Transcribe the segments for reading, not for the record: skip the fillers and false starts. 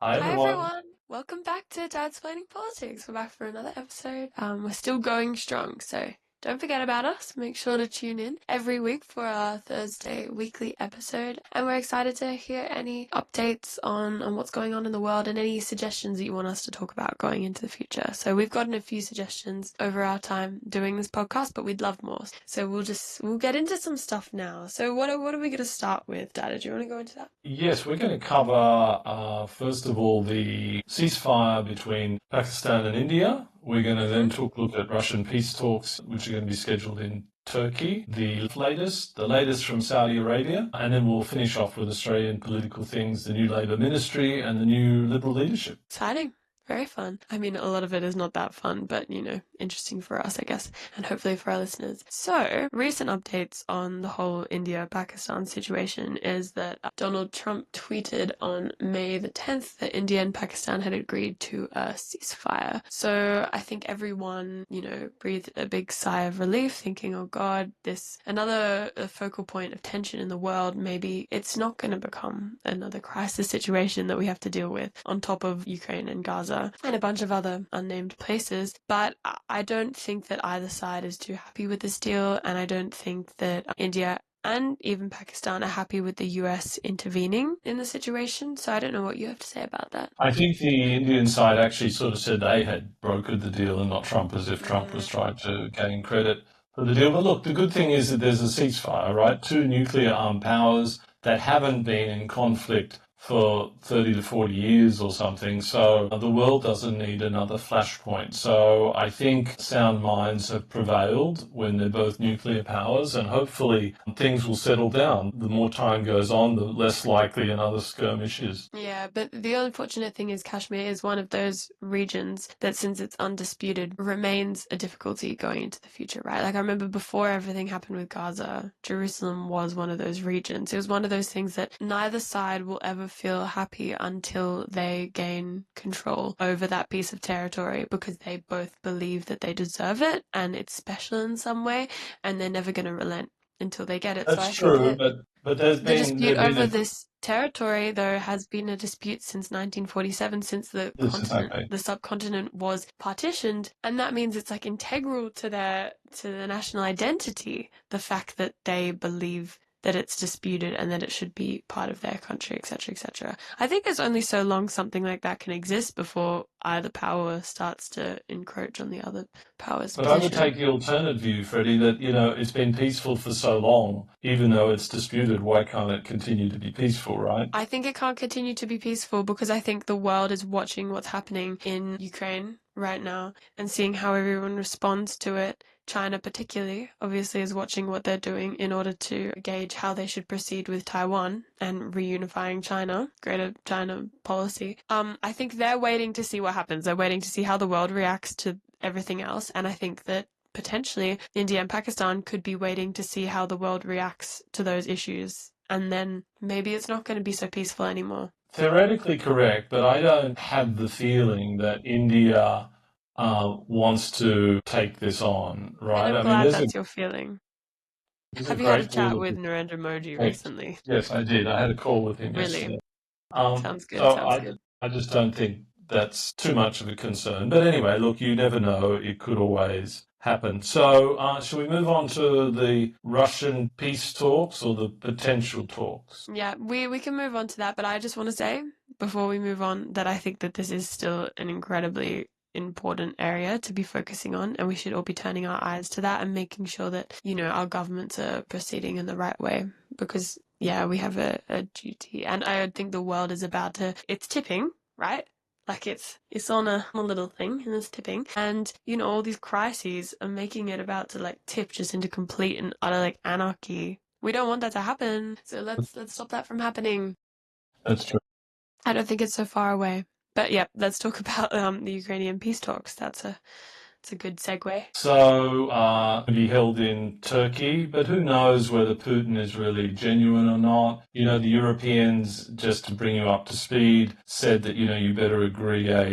Hi Hi everyone. everyone, welcome back to Dad's Planning Politics. We're back for another episode. We're still going strong, so don't forget about us. Make sure to tune in every week for our Thursday weekly episode. And we're excited to hear any updates on what's going on in the world and any suggestions that you want us to talk about going into the future. So we've gotten a few suggestions over our time doing this podcast, but we'd love more. So we'll get into some stuff now. So what are we going to start with, Dad? Do you want to go into that? Yes, we're going to cover, first of all, the ceasefire between Pakistan and India. We're going to then Mm-hmm. talk a look at Russian peace talks, which are going to be scheduled in Turkey, the latest from Saudi Arabia, and then we'll finish off with Australian political things, the new Labor ministry and the new Liberal leadership. Exciting. Very fun. I mean, a lot of it is not that fun, but interesting for us, I guess, and hopefully for our listeners. So, recent updates on the whole India-Pakistan situation is that Donald Trump tweeted on May the 10th that India and Pakistan had agreed to a ceasefire. So, I think everyone, breathed a big sigh of relief, thinking, oh God, this another focal point of tension in the world. Maybe it's not going to become another crisis situation that we have to deal with on top of Ukraine and Gaza and a bunch of other unnamed places. But I don't think that either side is too happy with this deal, and I don't think that India and even Pakistan are happy with the US intervening in the situation. So I don't know what you have to say about that. I think the Indian side actually sort of said they had brokered the deal and not Trump, as if Trump was Mm. trying to gain credit for the deal. But look, the good thing is that there's a ceasefire, right? Two nuclear armed powers that haven't been in conflict for 30 to 40 years or something. So the world doesn't need another flashpoint. So I think sound minds have prevailed when they're both nuclear powers, and hopefully things will settle down. The more time goes on, the less likely another skirmish is. Yeah, but the unfortunate thing is Kashmir is one of those regions that, since it's undisputed, remains a difficulty going into the future, right? Like, I remember before everything happened with Gaza, Jerusalem was one of those regions. It was one of those things that neither side will ever feel happy until they gain control over that piece of territory, because they both believe that they deserve it and it's special in some way, and they're never going to relent until they get it. So That's I think true, that but there's the been dispute there've been over a this territory, though, has been a dispute since 1947, since this is okay. the subcontinent was partitioned, and that means it's like integral to their national identity, the fact that they believe that it's disputed and that it should be part of their country, etc., etc. I think there's only so long something like that can exist before either power starts to encroach on the other power's But I would position. take the alternate view, Freddie, that it's been peaceful for so long, even though it's disputed. Why can't it continue to be peaceful, right? I think it can't continue to be peaceful because I think the world is watching what's happening in Ukraine right now and seeing how everyone responds to it. China, particularly, obviously, is watching what they're doing in order to gauge how they should proceed with Taiwan and reunifying China, Greater China policy. I think they're waiting to see what happens. They're waiting to see how the world reacts to everything else, and I think that potentially India and Pakistan could be waiting to see how the world reacts to those issues, and then maybe it's not going to be so peaceful anymore. Theoretically correct, but I don't have the feeling that India wants to take this on, And right? I'm I mean, glad there's a that's your feeling. there's a Have you had a great chat deal of with Narendra Modi respect. recently? Yes, I did. I had a call with him Really? yesterday. Sounds good, So sounds I, good. I just don't think that's too much of a concern. But anyway, look, you never know. It could always happen. So, shall we move on to the Russian peace talks or the potential talks? Yeah, we can move on to that, but I just want to say before we move on that I think that this is still an incredibly important area to be focusing on, and we should all be turning our eyes to that and making sure that, our governments are proceeding in the right way, because yeah, we have a duty, and I think the world is about to, it's tipping, right? Like it's on a little thing and it's tipping, and all these crises are making it about to like tip just into complete and utter like anarchy. We don't want that to happen, so let's stop that from happening. That's true. I don't think it's so far away. But yeah, let's talk about the Ukrainian peace talks. That's It's a good segue. So, to be held in Turkey, but who knows whether Putin is really genuine or not. You know, the Europeans, just to bring you up to speed, said that, you better agree a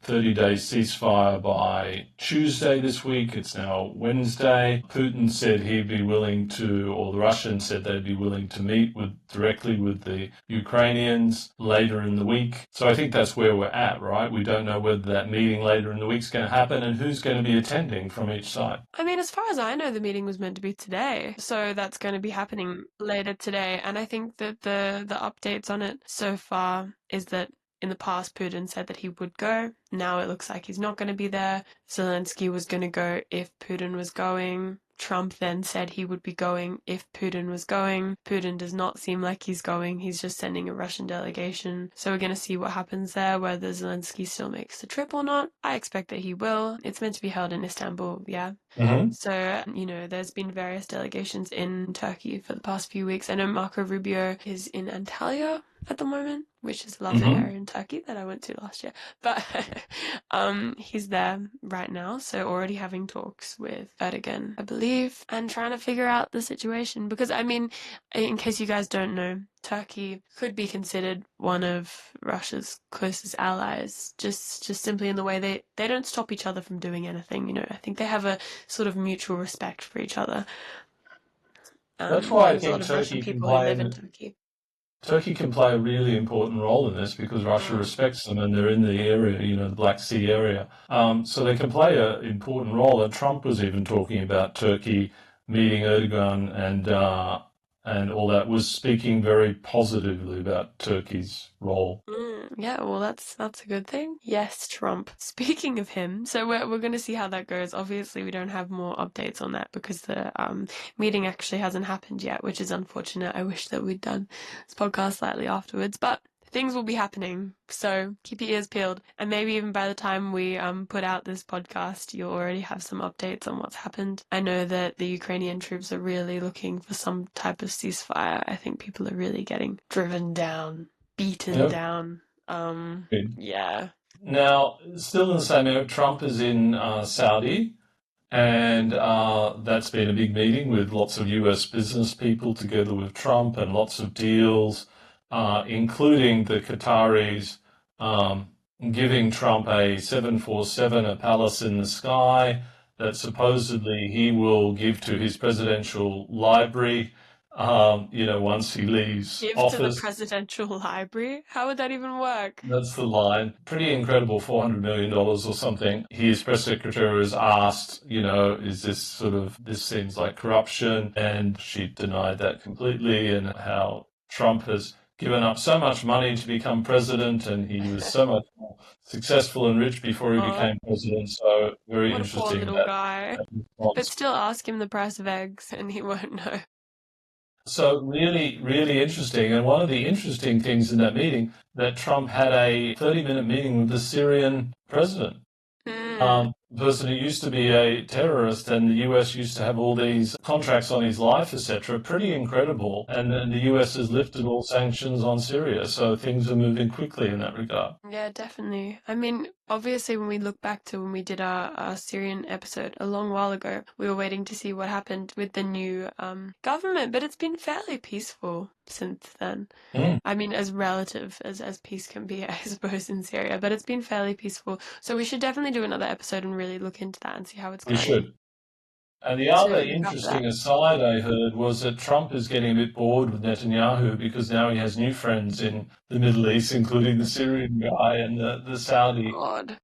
30-day ceasefire by Tuesday this week. It's now Wednesday. Putin said he'd be willing to, or the Russians said they'd be willing to meet directly with the Ukrainians later in the week. So I think that's where we're at, right? We don't know whether that meeting later in the week's going to happen and who's going to be attending from each side. I mean, as far as I know, the meeting was meant to be today, so that's going to be happening later today. And I think that the updates on it so far is that in the past, Putin said that he would go. Now it looks like he's not going to be there. Zelensky was going to go if Putin was going. Trump then said he would be going if Putin was going. Putin does not seem like he's going. He's just sending a Russian delegation. So we're going to see what happens there, whether Zelensky still makes the trip or not. I expect that he will. It's meant to be held in Istanbul, yeah. Mm-hmm. So, there's been various delegations in Turkey for the past few weeks. I know Marco Rubio is in Antalya at the moment, which is a lovely area in Turkey that I went to last year. But he's there right now, so already having talks with Erdogan, I believe, and trying to figure out the situation. Because, I mean, in case you guys don't know, Turkey could be considered one of Russia's closest allies, just simply in the way they don't stop each other from doing anything. I think they have a sort of mutual respect for each other. That's why I there's a lot think of Russian people who live in Turkey. Turkey can play a really important role in this because Russia respects them and they're in the area, the Black Sea area. So they can play an important role. And Trump was even talking about Turkey meeting Erdogan and all that, was speaking very positively about Turkey's role. Yeah, well, that's a good thing. Yes, Trump. Speaking of him, so we're going to see how that goes. Obviously, we don't have more updates on that because the meeting actually hasn't happened yet, which is unfortunate. I wish that we'd done this podcast slightly afterwards, but things will be happening. So keep your ears peeled, and maybe even by the time we put out this podcast, you'll already have some updates on what's happened. I know that the Ukrainian troops are really looking for some type of ceasefire. I think people are really getting driven down, beaten down. Yeah. Now, still in the same area, Trump is in Saudi, and that's been a big meeting with lots of US business people together with Trump and lots of deals, including the Qataris giving Trump a 747, a palace in the sky, that supposedly he will give to his presidential library, once he leaves Give to the office. presidential library? How would that even work? That's the line. Pretty incredible, $400 million or something. His press secretary was asked, is this seems like corruption? And she denied that completely, and how Trump has given up so much money to become president, and he was so much more successful and rich before he became president. So very What a poor interesting little guy. But still ask him the price of eggs and he won't know. So really, really interesting. And one of the interesting things in that meeting, that Trump had a 30-minute meeting with the Syrian president. Person who used to be a terrorist, and the US used to have all these contracts on his life, etc. Pretty incredible. And then the US has lifted all sanctions on Syria, so things are moving quickly in that regard. Yeah, definitely. I mean, obviously, when we look back to when we did our Syrian episode a long while ago, we were waiting to see what happened with the new government, but it's been fairly peaceful since then. I mean, as relative as peace can be, I suppose, in Syria, but it's been fairly peaceful. So we should definitely do another episode and really look into that and see how it's We going. should. And the So other look out for interesting that. aside I heard was that Trump is getting a bit bored with Netanyahu because now he has new friends in the Middle East, including the Syrian guy and the God.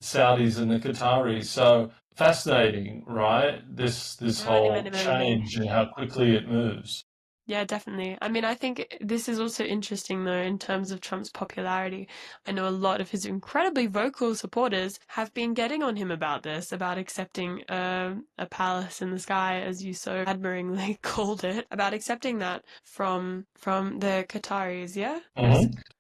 Saudis and the Qataris. So fascinating, right? This Many, whole many, many, many. change and how quickly it moves. Yeah, definitely. I mean, I think this is also interesting, though, in terms of Trump's popularity. I know a lot of his incredibly vocal supporters have been getting on him about this, about accepting a palace in the sky, as you so admiringly called it, about accepting that from the Qataris, yeah?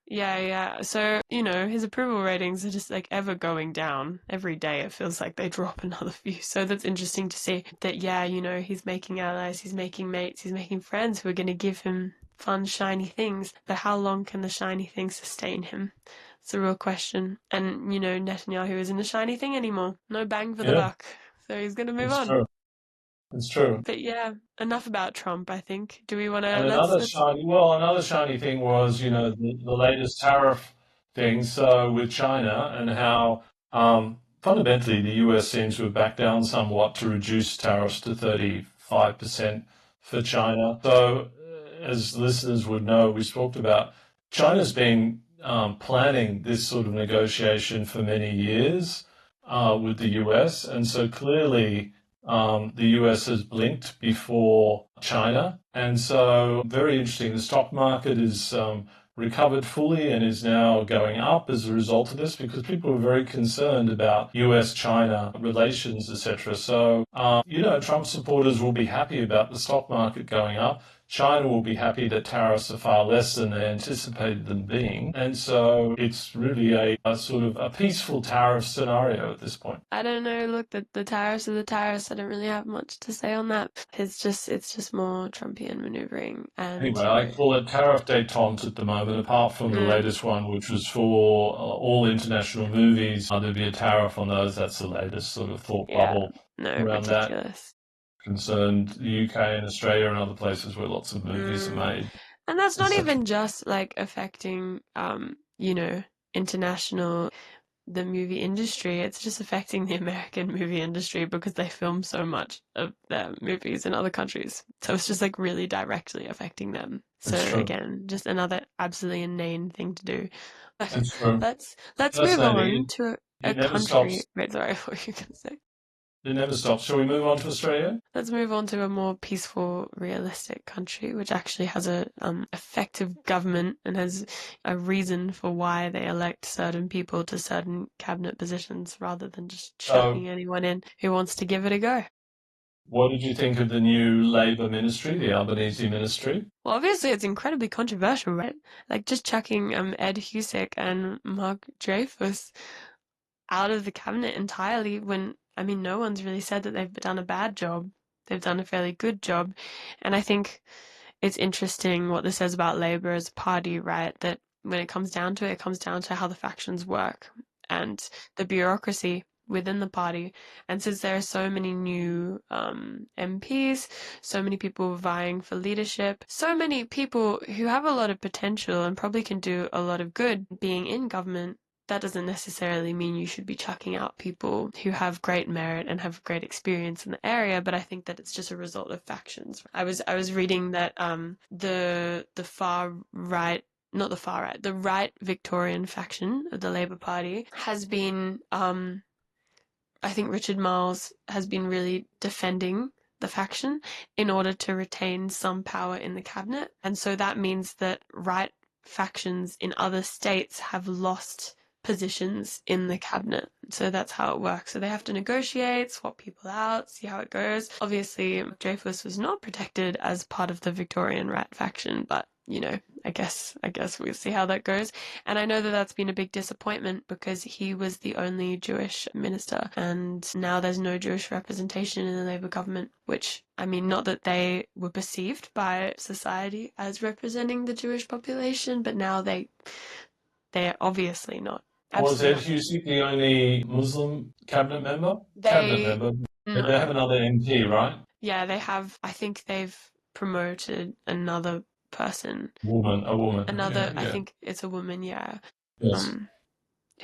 Yeah. So, his approval ratings are just like ever going down. Every day it feels like they drop another few. So that's interesting to see that, he's making allies, he's making mates, he's making friends who are going to give him fun, shiny things. But how long can the shiny things sustain him? It's a real question. And, Netanyahu isn't a shiny thing anymore. No bang for the Yeah, buck. So he's going to move it's on. true. It's true. But yeah, enough about Trump, I think. Do we want to, And let's, another shiny thing was, the latest tariff thing. So with China and how fundamentally the US seems to have backed down somewhat to reduce tariffs to 35% for China. So as listeners would know, we talked about China's been planning this sort of negotiation for many years with the US, and so clearly the US has blinked before China. And so, very interesting. The stock market is recovered fully and is now going up as a result of this because people are very concerned about US China relations, etc. So, Trump supporters will be happy about the stock market going up. China will be happy that tariffs are far less than they anticipated them being. And so it's really a sort of a peaceful tariff scenario at this point. I don't know. Look, the tariffs are the tariffs. I don't really have much to say on that. It's just more Trumpian maneuvering, and Anyway, I call it tariff détente at the moment, apart from the mm, latest one, which was for all international movies. There'd be a tariff on those. That's the latest sort of thought yeah, bubble no, around that, ridiculous. concerned the UK and Australia and other places where lots of movies are Mm. made, And that's not etc. even just like affecting, international the movie industry. It's just affecting the American movie industry because they film so much of their movies in other countries. So it's just like really directly affecting them. So It's true. again, just another absolutely inane thing to do. But It's true. let's move on Fascinating. to a It never country. stops. Wait, sorry, what were you gonna say? It never stops. Shall we move on to Australia? Let's move on to a more peaceful, realistic country, which actually has a effective government and has a reason for why they elect certain people to certain cabinet positions rather than just So, chucking anyone in who wants to give it a go. what did you think of the new Labor ministry, the Albanese ministry? Well, obviously it's incredibly controversial, right? Like just chucking Ed Husic and Mark Dreyfus out of the cabinet entirely when, I mean, no one's really said that they've done a bad job. They've done a fairly good job. And I think it's interesting what this says about Labour as a party, right? That when it comes down to it, it comes down to how the factions work and the bureaucracy within the party. And since there are so many new MPs, so many people vying for leadership, so many people who have a lot of potential and probably can do a lot of good being in government, that doesn't necessarily mean you should be chucking out people who have great merit and have great experience in the area, but I think that it's just a result of factions. I was reading that the far right, not the far right, the right Victorian faction of the Labour Party has been I think Richard Marles has been really defending the faction in order to retain some power in the cabinet. And so that means that right factions in other states have lost positions in the cabinet. So that's how it works. So they have to negotiate, swap people out, see how it goes. Obviously, Dreyfus was not protected as part of the Victorian right faction, but I guess we'll see how that goes. And I know that that's been a big disappointment because he was the only Jewish minister, and now there's no Jewish representation in the Labour government, which, I mean, not that they were perceived by society as representing the Jewish population, but now they're obviously not. Was Absolutely Ed not. Husic the only Muslim cabinet member? Cabinet They, member. They have no. another MP, right? Yeah, they have, I think they've promoted another person. A woman. Yeah, Another, I yeah. think it's a woman, yeah, Yes. um,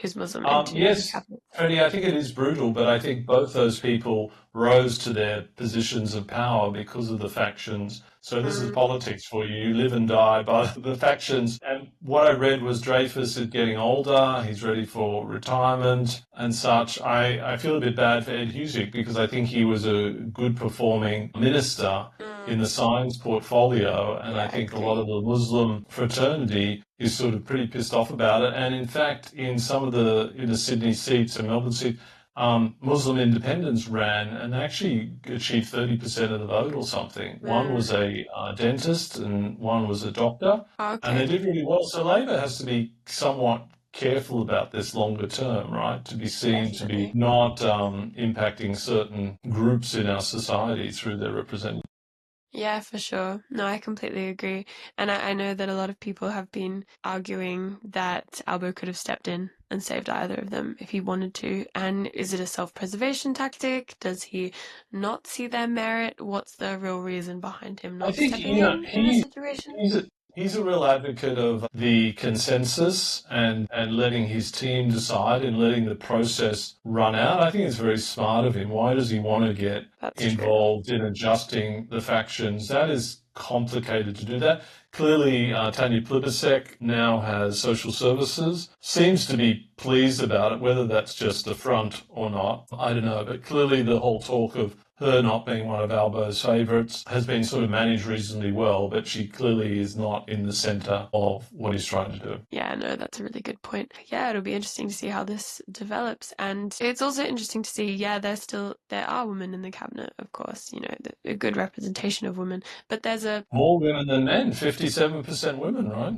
who's Muslim into the Yes, cabinet. Freddie, I think it is brutal, but I think both those people rose to their positions of power because of the factions. So this is Mm, politics for you. You live and die by the factions. And what I read was Dreyfus is getting older. He's ready for retirement and such. I feel a bit bad for Ed Husic because I think he was a good performing minister in mm, the science portfolio. And I yeah, I think a lot of agree. the Muslim fraternity is sort of pretty pissed off about it. And in fact, in some of the Sydney seats and Melbourne seats, Muslim independents ran and actually achieved 30% of the vote or something. One Mm, was a dentist and one was a doctor, and they okay. did really well. So Labor has to be somewhat careful about this longer term, right? To be seen to be Definitely. not impacting certain groups in our society through their representation. Yeah, for sure. No, I completely agree. And I know that a lot of people have been arguing that Albo could have stepped in and saved either of them if he wanted to. And is it a self-preservation tactic? Does he not see their merit? What's the real reason behind him I not think stepping in a situation? he's a real advocate of the consensus and letting his team decide and letting the process run out. I think it's very smart of him. Why does he want to get That's true. involved in adjusting the factions? That is complicated to do that. Clearly, Tanya Plibersek now has social services, seems to be pleased about it, whether that's just a front or not, I don't know. But clearly the whole talk of her not being one of Albo's favourites has been sort of managed reasonably well, but she clearly is not in the centre of what he's trying to do. Yeah, no, that's a really good point. Yeah, it'll be interesting to see how this develops. And it's also interesting to see, yeah, there are women in the cabinet, of course, a good representation of women, but there's More women than men, 57% women, right?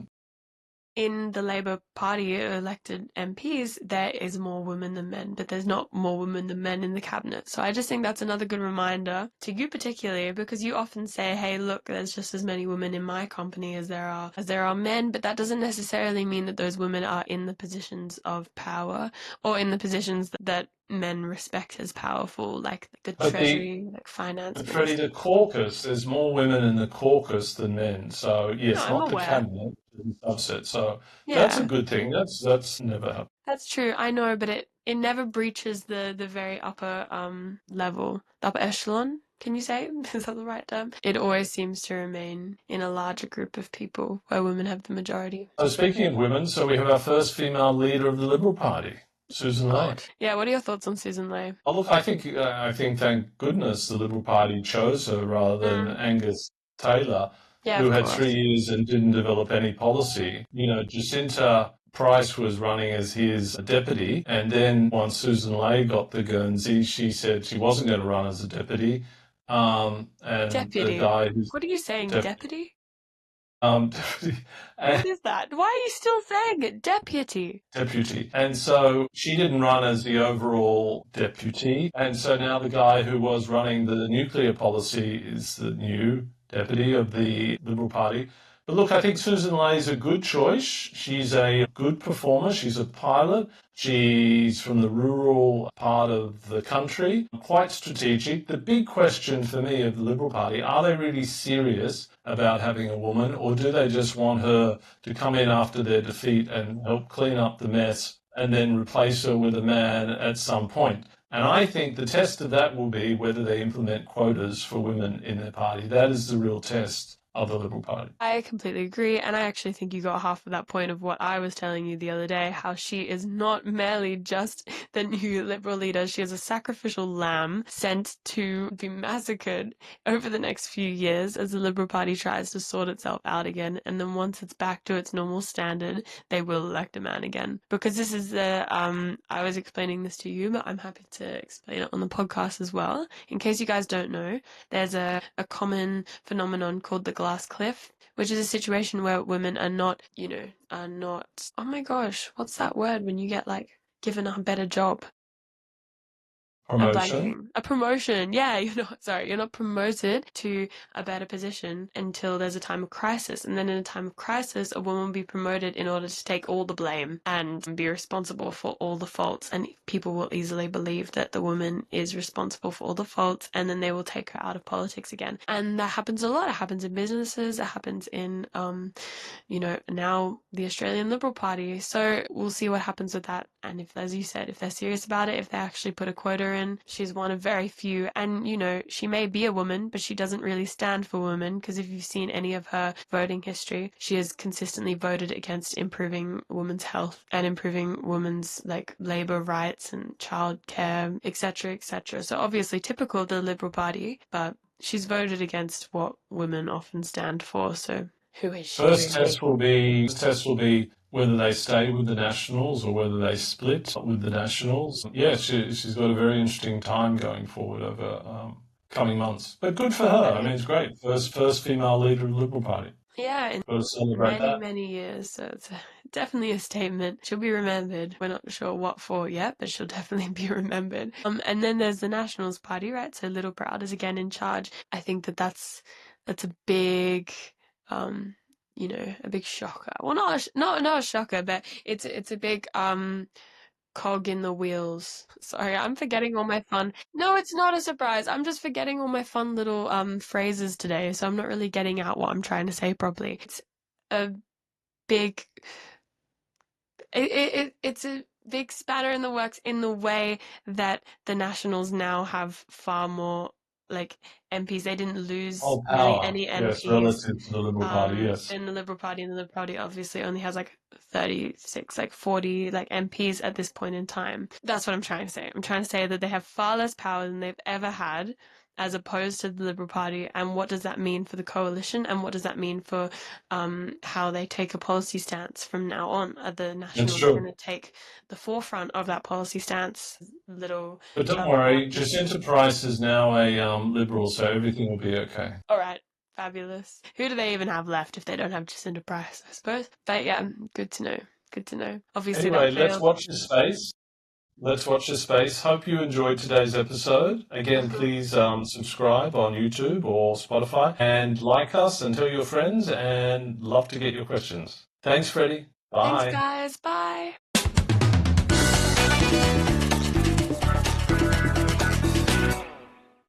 in the Labour Party elected MPs, there is more women than men, but there's not more women than men in the cabinet. So I just think that's another good reminder to you particularly, because you often say, hey, look, there's just as many women in my company as there are men, but that doesn't necessarily mean that those women are in the positions of power or in the positions that men respect as powerful, like the But Treasury, like finance but Freddie, minister. the caucus, there's more women in the caucus than men. So No, yes, I'm not the aware. cabinet, the subset. So that's a Yeah. good thing. That's never happened. That's true. I know, but it never breaches the very upper level, the upper echelon. Can you say? Is that the right term? It always seems to remain in a larger group of people where women have the majority. So speaking of women, so we have our first female leader of the Liberal Party, Susan Ley. God. Yeah, what are your thoughts on Susan Ley? Oh, look, I think, thank goodness the Liberal Party chose her rather than Mm, Angus Taylor, yeah, who of had 3 years and didn't develop any policy. You know, Jacinta Price was running as his deputy, and then once Susan Ley got the Guernsey, she said she wasn't going to run as a deputy. And the Deputy. guy who's What are you saying, deputy, deputy? deputy, What is that? Why are you still saying it? Deputy. deputy. And so she didn't run as the overall deputy. And so now the guy who was running the nuclear policy is the new deputy of the Liberal Party. But look, I think Susan Ley is a good choice. She's a good performer. She's a pilot. She's from the rural part of the country, quite strategic. The big question for me of the Liberal Party, are they really serious about having a woman, or do they just want her to come in after their defeat and help clean up the mess and then replace her with a man at some point? And I think the test of that will be whether they implement quotas for women in their party. That is the real test of the Liberal Party. I completely agree, and I actually think you got half of that point of what I was telling you the other day, how she is not merely just the new Liberal leader, she is a sacrificial lamb sent to be massacred over the next few years as the Liberal Party tries to sort itself out again, and then once it's back to its normal standard, they will elect a man again. Because this is I was explaining this to you, but I'm happy to explain it on the podcast as well. In case you guys don't know, there's a common phenomenon called the glass cliff, which is a situation where women are not, oh my gosh, what's that word when you get like given a better job? I'm Promotion. blanking. A promotion. Yeah, you're not promoted to a better position until there's a time of crisis. And then in a time of crisis, a woman will be promoted in order to take all the blame and be responsible for all the faults. And people will easily believe that the woman is responsible for all the faults, and then they will take her out of politics again. And that happens a lot. It happens in businesses. It happens in, now the Australian Liberal Party. So we'll see what happens with that. And if, as you said, if they're serious about it, if they actually put a quota in, she's one of very few. And, she may be a woman, but she doesn't really stand for women, because if you've seen any of her voting history, she has consistently voted against improving women's health and improving women's labor rights and childcare, etc., etc. So obviously typical of the Liberal Party, but she's voted against what women often stand for. So who is she really? First test will be whether they stay with the Nationals or whether they split with the Nationals. Yeah, she's got a very interesting time going forward over coming months. But good for her. I mean, it's great. First female leader of the Liberal Party. Yeah, in Got to celebrate many, that. many years. So it's definitely a statement. She'll be remembered. We're not sure what for yet, but she'll definitely be remembered. And then there's the Nationals Party, right? So Little Proud is again in charge. I think that's That's a big, um, a big shocker. Well, not a shocker, but it's a big cog in the wheels. Sorry, I'm forgetting all my fun. No, it's not a surprise. I'm just forgetting all my fun little phrases today, so I'm not really getting out what I'm trying to say properly. It's a big it's a big spanner in the works in the way that the Nationals now have far more like MPs. They didn't lose Oh, really power. any Yes, MPs relative to the Liberal Party, yes. in the Liberal Party, and the Liberal Party obviously only has like 36, like 40 like MPs at this point in time. That's what I'm trying to say. I'm trying to say that they have far less power than they've ever had as opposed to the Liberal Party. And what does that mean for the coalition? And what does that mean for how they take a policy stance from now on? Are the It's Nationals going true. to take the forefront of that policy stance? Little But don't worry, party. Jacinta Price is now a Liberal, so everything will be okay. All right. Fabulous. Who do they even have left if they don't have Jacinta Price, I suppose? But yeah, good to know. Good to know. Obviously, that Anyway, let's failed. watch this space. Let's watch this space. Hope you enjoyed today's episode. Again, Uh-huh. please subscribe on YouTube or Spotify and like us and tell your friends and love to get your questions. Thanks, Freddie. Thanks, Bye. guys. Bye.